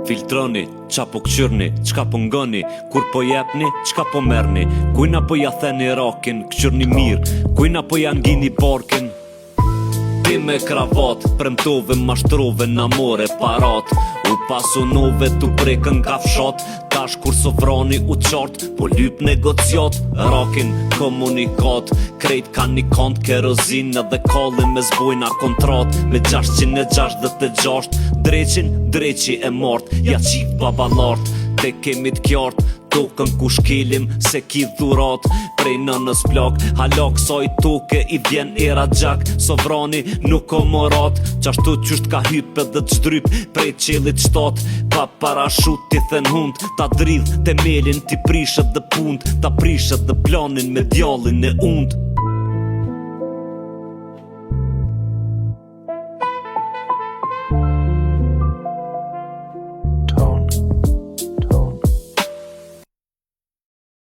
Filtroni, qa po këqyrni, qka po ngoni, kur po jepni, qka po merni, kujna po ja theni rakin, këqyrni mirë, kujna po ja ngini porkin. Ti me kravat, premtove, mashtrove, namore, parat, u pasunove, tu prekën ka fshat, tash kur sovrani u qartë, po lyp negociat, rakin komunikat, krejt ka një kant kerozin edhe kallin me zbojna kontrat, me 666, dreqi e mart, ja qif babalart, te kemi t'kjart, tokën ku shkelim se ki dhurat, prej nënës plak, halak sa i toke i vjen era gjak, sovrani nuk o morat, qashtu qysht ka hyp edhe t'shdryp, prej qelit shtat, pa parashut t'i then hund, ta dridh temelin t'i prishet dhe punt, ta prishet dhe planin me djallin e und.